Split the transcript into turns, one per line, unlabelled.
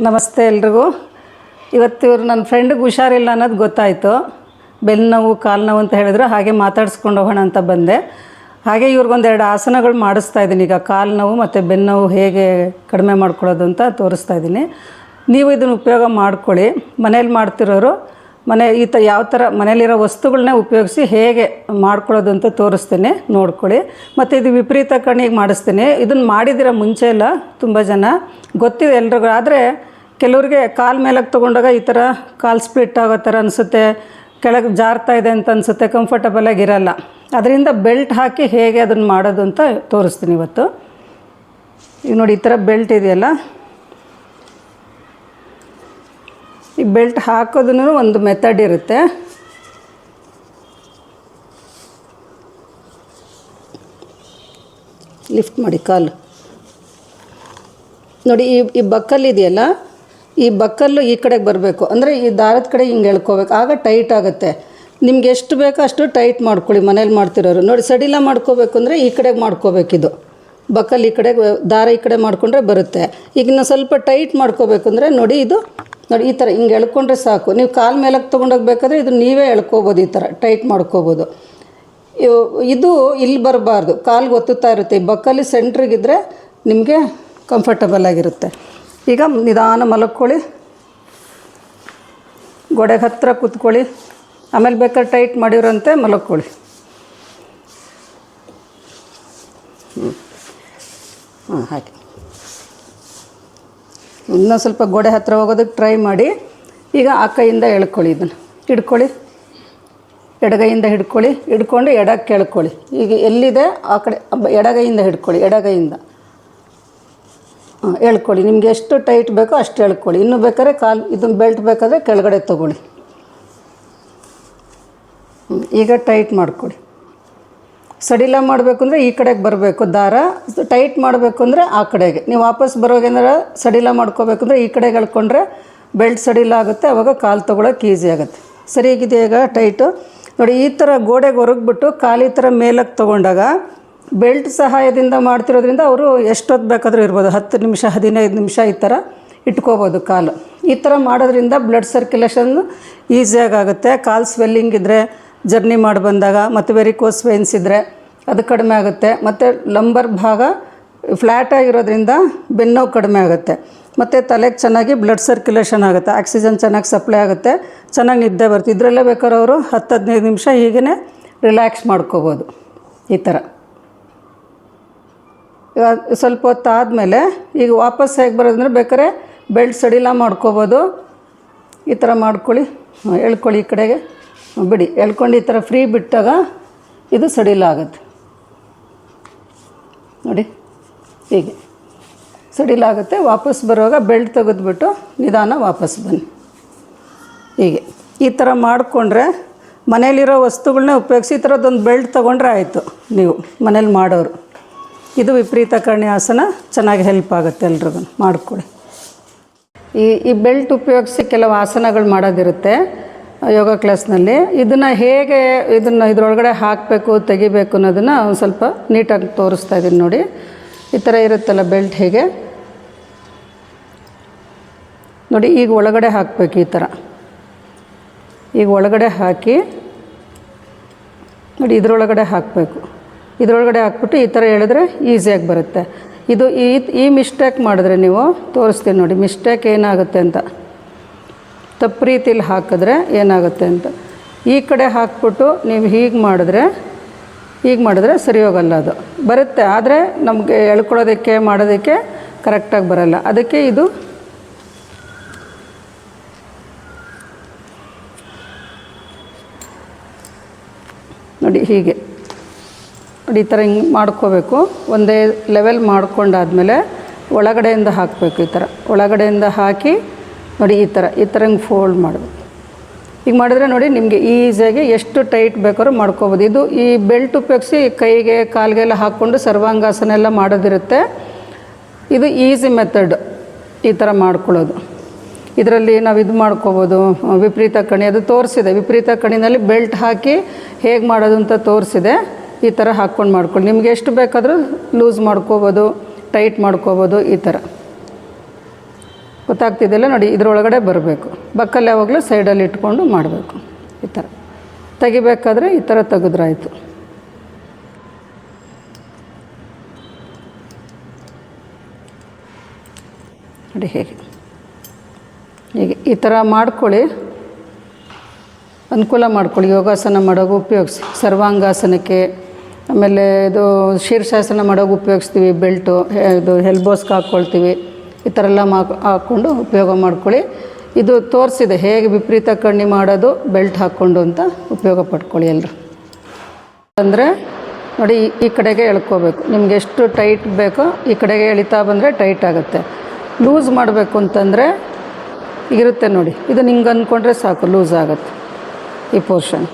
ನಮಸ್ತೆ ಎಲ್ರಿಗೂ. ಇವತ್ತು ನನ್ನ ಫ್ರೆಂಡಿಗೆ ಹುಷಾರಿಲ್ಲ ಅನ್ನೋದು ಗೊತ್ತಾಯಿತು. ಬೆನ್ನು ನೋವು, ಕಾಲು ನೋವು ಅಂತ ಹೇಳಿದ್ರು. ಹಾಗೆ ಮಾತಾಡಿಸ್ಕೊಂಡು ಹೋಗೋಣ ಅಂತ ಬಂದೆ. ಹಾಗೆ ಇವ್ರಿಗೊಂದೆರಡು ಆಸನಗಳು ಮಾಡಿಸ್ತಾ ಇದ್ದೀನಿ. ಈಗ ಕಾಲು ನೋವು ಮತ್ತು ಬೆನ್ನು ನೋವು ಹೇಗೆ ಕಡಿಮೆ ಮಾಡ್ಕೊಳ್ಳೋದು ಅಂತ ತೋರಿಸ್ತಾ ಇದ್ದೀನಿ. ನೀವು ಇದನ್ನು ಉಪಯೋಗ ಮಾಡ್ಕೊಳ್ಳಿ. ಮನೇಲಿ ಮಾಡ್ತಿರೋರು ಯಾವ ಥರ ಮನೇಲಿರೋ ವಸ್ತುಗಳನ್ನೇ ಉಪಯೋಗಿಸಿ ಹೇಗೆ ಮಾಡ್ಕೊಳ್ಳೋದು ಅಂತ ತೋರಿಸ್ತೀನಿ, ನೋಡ್ಕೊಳ್ಳಿ. ಮತ್ತು ಇದು ವಿಪರೀತ ಕಣ್ಣಿಗೆ ಮಾಡಿಸ್ತೀನಿ. ಇದನ್ನು ಮಾಡಿದಿರ ಮುಂಚೆ ಎಲ್ಲ ತುಂಬ ಜನ ಗೊತ್ತಿದೆ ಎಲ್ರಿಗೂ. ಆದರೆ ಕೆಲವ್ರಿಗೆ ಕಾಲು ಮೇಲಕ್ಕೆ ತೊಗೊಂಡಾಗ ಈ ಥರ ಕಾಲು ಸ್ಪ್ಲಿಟ್ ಆಗೋ ಥರ ಅನಿಸುತ್ತೆ, ಕೆಳಗೆ ಜಾರ್ತಾ ಇದೆ ಅಂತ ಅನಿಸುತ್ತೆ, ಕಂಫರ್ಟಬಲಾಗಿ ಇರೋಲ್ಲ. ಅದರಿಂದ ಬೆಲ್ಟ್ ಹಾಕಿ ಹೇಗೆ ಅದನ್ನು ಮಾಡೋದು ಅಂತ ತೋರಿಸ್ತೀನಿ ಇವತ್ತು. ಈಗ ನೋಡಿ, ಈ ಥರ ಬೆಲ್ಟ್ ಇದೆಯಲ್ಲ, ಈ ಬೆಲ್ಟ್ ಹಾಕೋದೂ ಒಂದು ಮೆಥಡ್ ಇರುತ್ತೆ. ಲಿಫ್ಟ್ ಮಾಡಿ ಕಾಲು ನೋಡಿ. ಈ ಬಕ್ಕಲ್ ಇದೆಯಲ್ಲ, ಈ ಬಕ್ಕಲ್ಲು ಈ ಕಡೆಗೆ ಬರಬೇಕು. ಅಂದರೆ ಈ ದಾರದ ಕಡೆ ಹಿಂಗೆ ಎಳ್ಕೋಬೇಕು, ಆಗ ಟೈಟ್ ಆಗುತ್ತೆ. ನಿಮ್ಗೆ ಎಷ್ಟು ಬೇಕೋ ಅಷ್ಟು ಟೈಟ್ ಮಾಡ್ಕೊಳ್ಳಿ. ಮನೇಲಿ ಮಾಡ್ತಿರೋರು ನೋಡಿ, ಸಡಿಲ ಮಾಡ್ಕೋಬೇಕು ಅಂದರೆ ಈ ಕಡೆಗೆ ಮಾಡ್ಕೋಬೇಕಿದು. ಬಕ್ಕಲ್ ಈ ಕಡೆಗೆ, ದಾರ ಈ ಕಡೆ ಮಾಡಿಕೊಂಡ್ರೆ ಬರುತ್ತೆ. ಈಗ ನಾವು ಸ್ವಲ್ಪ ಟೈಟ್ ಮಾಡ್ಕೋಬೇಕು ಅಂದರೆ ನೋಡಿ, ಇದು ನೋಡಿ ಈ ಥರ ಹಿಂಗೆ ಎಳ್ಕೊಂಡ್ರೆ ಸಾಕು. ನೀವು ಕಾಲು ಮೇಲಕ್ಕೆ ತೊಗೊಂಡೋಗ್ಬೇಕಾದ್ರೆ ಇದು ನೀವೇ ಎಳ್ಕೊಬೋದು. ಈ ಥರ ಟೈಟ್ ಮಾಡ್ಕೋಬೋದು. ಇದು ಇಲ್ಲಿ ಬರಬಾರ್ದು, ಕಾಲಿಗೆ ಒತ್ತುತ್ತಾ ಇರುತ್ತೆ. ಈ ಬಕ್ಕಲ್ಲಿ ಸೆಂಟ್ರಿಗಿದ್ರೆ ನಿಮಗೆ ಕಂಫರ್ಟಬಲ್ ಆಗಿರುತ್ತೆ. ಈಗ ನಿಧಾನ ಮಲಕ್ಕೊಳ್ಳಿ, ಗೋಡೆಗೆ ಹತ್ತಿರ ಕೂತ್ಕೊಳ್ಳಿ. ಆಮೇಲೆ ಬೇಕಾದ್ರೆ ಟೈಟ್ ಮಾಡಿರೋಂತೆ ಮಲಕ್ಕೊಳ್ಳಿ. ಹಾಗೆ ಇನ್ನೂ ಸ್ವಲ್ಪ ಗೋಡೆ ಹತ್ತಿರ ಹೋಗೋದಕ್ಕೆ ಟ್ರೈ ಮಾಡಿ. ಈಗ ಆ ಕೈಯಿಂದ ಎಳ್ಕೊಳ್ಳಿ, ಇದನ್ನು ಹಿಡ್ಕೊಳ್ಳಿ, ಎಡಗೈಯಿಂದ ಹಿಡ್ಕೊಂಡು ಎಡಕ್ಕೆ ಎಳ್ಕೊಳ್ಳಿ. ಈಗ ಎಲ್ಲಿದೆ ಆ ಕಡೆ ಎಡಗೈಯಿಂದ ಹಿಡ್ಕೊಳ್ಳಿ, ಎಡಗೈಯಿಂದ ಎಳ್ಕೊಳ್ಳಿ. ನಿಮಗೆ ಎಷ್ಟು ಟೈಟ್ ಬೇಕೋ ಅಷ್ಟು ಎಳ್ಕೊಳ್ಳಿ. ಇನ್ನೂ ಬೇಕಾದ್ರೆ ಕಾಲು ಇದನ್ನು ಬೆಲ್ಟ್ ಬೇಕಾದರೆ ಕೆಳಗಡೆ ತೊಗೊಳ್ಳಿ. ಈಗ ಟೈಟ್ ಮಾಡ್ಕೊಳ್ಳಿ. ಸಡಿಲ ಮಾಡಬೇಕು ಅಂದರೆ ಈ ಕಡೆಗೆ ಬರಬೇಕು ದಾರ. ಟೈಟ್ ಮಾಡಬೇಕು ಅಂದರೆ ಆ ಕಡೆಗೆ. ನೀವು ವಾಪಸ್ ಬರೋಗೇನಾರ ಸಡಿಲ ಮಾಡ್ಕೋಬೇಕು ಅಂದರೆ ಈ ಕಡೆಗೆ ಎಳ್ಕೊಂಡ್ರೆ ಬೆಲ್ಟ್ ಸಡಿಲ ಆಗುತ್ತೆ. ಆವಾಗ ಕಾಲು ತೊಗೊಳಕ್ಕೆ ಈಸಿ ಆಗುತ್ತೆ. ಸರಿಯಾಗಿದೆ ಈಗ ಟೈಟು ನೋಡಿ. ಈ ಥರ ಗೋಡೆಗೆ ಹೊರಗ್ಬಿಟ್ಟು ಕಾಲು ಈ ಥರ ಮೇಲಕ್ಕೆ ತೊಗೊಂಡಾಗ ಬೆಲ್ಟ್ ಸಹಾಯದಿಂದ ಮಾಡ್ತಿರೋದ್ರಿಂದ ಅವರು ಎಷ್ಟೊತ್ತು ಬೇಕಾದರೂ ಇರ್ಬೋದು, 10 ನಿಮಿಷ 15 ನಿಮಿಷ ಈ ಥರ ಇಟ್ಕೋಬೋದು ಕಾಲು. ಈ ಥರ ಮಾಡೋದ್ರಿಂದ ಬ್ಲಡ್ ಸರ್ಕ್ಯುಲೇಷನ್ ಈಸಿಯಾಗಿ ಆಗುತ್ತೆ. ಕಾಲು ಸ್ವೆಲ್ಲಿಂಗ್ ಇದ್ದರೆ, ಜರ್ನಿ ಮಾಡಿ ಬಂದಾಗ, ಮತ್ತು ವೆರಿಕೋಸ್ ವೇನ್ಸ್ ಇದ್ದರೆ ಅದು ಕಡಿಮೆ ಆಗುತ್ತೆ. ಮತ್ತು ಲಂಬರ್ ಭಾಗ ಫ್ಲ್ಯಾಟಾಗಿರೋದ್ರಿಂದ ಬೆನ್ನೋವು ಕಡಿಮೆ ಆಗುತ್ತೆ. ಮತ್ತು ತಲೆಗೆ ಚೆನ್ನಾಗಿ ಬ್ಲಡ್ ಸರ್ಕ್ಯುಲೇಷನ್ ಆಗುತ್ತೆ, ಆಕ್ಸಿಜನ್ ಚೆನ್ನಾಗಿ ಸಪ್ಲೈ ಆಗುತ್ತೆ, ಚೆನ್ನಾಗಿ ನಿದ್ದೆ ಬರುತ್ತೆ. ಇದರಲ್ಲೇ ಬೇಕಾದ್ರೆ ಅವರು 10-15 ನಿಮಿಷ ಹೀಗೇ ರಿಲ್ಯಾಕ್ಸ್ ಮಾಡ್ಕೋಬೋದು ಈ ಥರ. ಸ್ವಲ್ಪ ಹೊತ್ತು ಆದಮೇಲೆ ಈಗ ವಾಪಸ್ ಹೇಗೆ ಬರೋದಂದ್ರೆ ಬೇಕಾದ್ರೆ ಬೆಲ್ಟ್ ಸಡಿಲ ಮಾಡ್ಕೋಬೋದು. ಈ ಥರ ಮಾಡ್ಕೊಳ್ಳಿ, ಎಳ್ಕೊಳ್ಳಿ, ಈ ಕಡೆಗೆ ಬಿಡಿ, ಎಳ್ಕೊಂಡು ಈ ಥರ ಫ್ರೀ ಬಿಟ್ಟಾಗ ಇದು ಸಡಿಲ ಆಗುತ್ತೆ ನೋಡಿ. ಹೀಗೆ ಸಡಿಲ ಆಗುತ್ತೆ. ವಾಪಸ್ ಬರುವಾಗ ಬೆಲ್ಟ್ ತೆಗೆದುಬಿಟ್ಟು ನಿಧಾನ ವಾಪಸ್ ಬನ್ನಿ. ಹೀಗೆ ಈ ಥರ ಮಾಡಿಕೊಂಡ್ರೆ ಮನೇಲಿರೋ ವಸ್ತುಗಳನ್ನೇ ಉಪಯೋಗಿಸಿ ಈ ಥರದ್ದೊಂದು ಬೆಲ್ಟ್ ತೊಗೊಂಡ್ರೆ ಆಯಿತು ನೀವು ಮನೇಲಿ ಮಾಡೋರು. ಇದು ವಿಪರೀತ ಕರ್ಣಿ ಆಸನ ಚೆನ್ನಾಗಿ ಹೆಲ್ಪ್ ಆಗುತ್ತೆ. ಎಲ್ರಿಗೂ ಮಾಡಿಕೊಡಿ. ಈ ಬೆಲ್ಟ್ ಉಪಯೋಗಿಸಿ ಕೆಲವು ಆಸನಗಳು ಮಾಡೋದಿರುತ್ತೆ ಯೋಗ ಕ್ಲಾಸ್ನಲ್ಲಿ. ಇದನ್ನು ಹೇಗೆ ಇದರೊಳಗಡೆ ಹಾಕಬೇಕು, ತೆಗಿಬೇಕು ಅನ್ನೋದನ್ನು ಒಂದು ಸ್ವಲ್ಪ ನೀಟಾಗಿ ತೋರಿಸ್ತಾ ಇದ್ದೀನಿ ನೋಡಿ. ಈ ಥರ ಇರುತ್ತಲ್ಲ ಬೆಲ್ಟ್, ಹೀಗೆ ನೋಡಿ. ಈಗ ಒಳಗಡೆ ಹಾಕಬೇಕು ಈ ಥರ. ಈಗ ಒಳಗಡೆ ಹಾಕಿ ನೋಡಿ, ಇದರೊಳಗಡೆ ಹಾಕಬೇಕು. ಇದರೊಳಗಡೆ ಹಾಕ್ಬಿಟ್ಟು ಈ ಥರ ಹೇಳಿದ್ರೆ ಈಸಿಯಾಗಿ ಬರುತ್ತೆ. ಇದು ಈ ಮಿಸ್ಟೇಕ್ ಮಾಡಿದ್ರೆ ನೀವು ತೋರಿಸ್ತೀನಿ ನೋಡಿ, ಮಿಸ್ಟೇಕ್ ಏನಾಗುತ್ತೆ ಅಂತ. ತಪ್ಪು ರೀತಿಲಿ ಹಾಕಿದ್ರೆ ಏನಾಗುತ್ತೆ ಅಂತ. ಈ ಕಡೆ ಹಾಕ್ಬಿಟ್ಟು ನೀವು ಹೀಗೆ ಮಾಡಿದ್ರೆ ಸರಿ ಹೋಗಲ್ಲ. ಅದು ಬರುತ್ತೆ, ಆದರೆ ನಮಗೆ ಎಳ್ಕೊಳ್ಳೋದಕ್ಕೆ ಮಾಡೋದಕ್ಕೆ ಕರೆಕ್ಟಾಗಿ ಬರಲ್ಲ. ಅದಕ್ಕೆ ಇದು ನೋಡಿ, ಹೀಗೆ ನೋಡಿ, ಈ ಥರ ಹಿಂಗೆ ಮಾಡ್ಕೋಬೇಕು. ಒಂದೇ ಲೆವೆಲ್ ಮಾಡ್ಕೊಂಡಾದಮೇಲೆ ಒಳಗಡೆಯಿಂದ ಹಾಕಬೇಕು. ಈ ಥರ ಒಳಗಡೆಯಿಂದ ಹಾಕಿ ನೋಡಿ, ಈ ಥರ ಹಿಂಗೆ ಫೋಲ್ಡ್ ಮಾಡಬೇಕು. ಈಗ ಮಾಡಿದ್ರೆ ನೋಡಿ, ನಿಮಗೆ ಈಸಿಯಾಗಿ ಎಷ್ಟು ಟೈಟ್ ಬೇಕಾದ್ರೂ ಮಾಡ್ಕೋಬೋದು. ಇದು ಈ ಬೆಲ್ಟ್ ಉಪಯೋಗಿಸಿ ಕೈಗೆ ಕಾಲಿಗೆಲ್ಲ ಹಾಕ್ಕೊಂಡು ಸರ್ವಾಂಗಾಸನ ಎಲ್ಲ ಮಾಡೋದಿರುತ್ತೆ. ಇದು ಈಸಿ ಮೆಥಡ್ ಈ ಥರ ಮಾಡ್ಕೊಳ್ಳೋದು. ಇದರಲ್ಲಿ ನಾವು ಇದು ಮಾಡ್ಕೋಬೋದು. ವಿಪರೀತ ಕಣಿ ಅದು ತೋರಿಸಿದೆ. ವಿಪರೀತ ಕಣಿನಲ್ಲಿ ಬೆಲ್ಟ್ ಹಾಕಿ ಹೇಗೆ ಮಾಡೋದು ಅಂತ ತೋರಿಸಿದೆ. ಈ ಥರ ಹಾಕ್ಕೊಂಡು ಮಾಡ್ಕೊಳ್ಳಿ. ನಿಮಗೆ ಎಷ್ಟು ಬೇಕಾದರೂ ಲೂಸ್ ಮಾಡ್ಕೋಬೋದು, ಟೈಟ್ ಮಾಡ್ಕೋಬೋದು ಈ ಥರ. ಗೊತ್ತಾಗ್ತಿದೆಯಲ್ಲ ನೋಡಿ, ಇದರೊಳಗಡೆ ಬರಬೇಕು. ಬಕ್ಕಲ್ಲಿ ಯಾವಾಗಲೂ ಸೈಡಲ್ಲಿ ಇಟ್ಕೊಂಡು ಮಾಡಬೇಕು. ಈ ಥರ ತೆಗಿಬೇಕಾದ್ರೆ ಈ ಥರ ತೆಗೆದ್ರಾಯ್ತು. ನೋಡಿ ಹೀಗೆ ಈ ಥರ ಮಾಡ್ಕೊಳ್ಳಿ, ಅನುಕೂಲ ಮಾಡ್ಕೊಳ್ಳಿ. ಯೋಗಾಸನ ಮಾಡೋಕೆ ಉಪಯೋಗಿಸಿ, ಸರ್ವಾಂಗಾಸನಕ್ಕೆ, ಆಮೇಲೆ ಇದು ಶೀರ್ಷಾಸನ ಮಾಡೋಕೆ ಉಪಯೋಗಿಸ್ತೀವಿ. ಬೆಲ್ಟು ಇದು ಎಲ್ಬೋಸ್ಗೆ ಹಾಕ್ಕೊಳ್ತೀವಿ. ಈ ಥರ ಎಲ್ಲ ಹಾಕ್ಕೊಂಡು ಉಪಯೋಗ ಮಾಡ್ಕೊಳ್ಳಿ. ಇದು ತೋರಿಸಿದೆ ಹೇಗೆ ವಿಪರೀತ ಕಣ್ಣಿ ಮಾಡೋದು ಬೆಲ್ಟ್ ಹಾಕ್ಕೊಂಡು ಅಂತ. ಉಪಯೋಗ ಪಡ್ಕೊಳ್ಳಿ ಎಲ್ಲರೂ. ಅಂದರೆ ನೋಡಿ, ಈ ಕಡೆಗೆ ಎಳ್ಕೋಬೇಕು. ನಿಮ್ಗೆ ಎಷ್ಟು ಟೈಟ್ ಬೇಕೋ ಈ ಕಡೆಗೆ ಎಳಿತಾ ಬಂದರೆ ಟೈಟ್ ಆಗುತ್ತೆ. ಲೂಸ್ ಮಾಡಬೇಕು ಅಂತಂದರೆ ಇರುತ್ತೆ ನೋಡಿ, ಇದು ಹಿಂಗೆ ಅಂದ್ಕೊಂಡ್ರೆ ಸಾಕು, ಲೂಸ್ ಆಗುತ್ತೆ ಈ ಪೋರ್ಷನ್.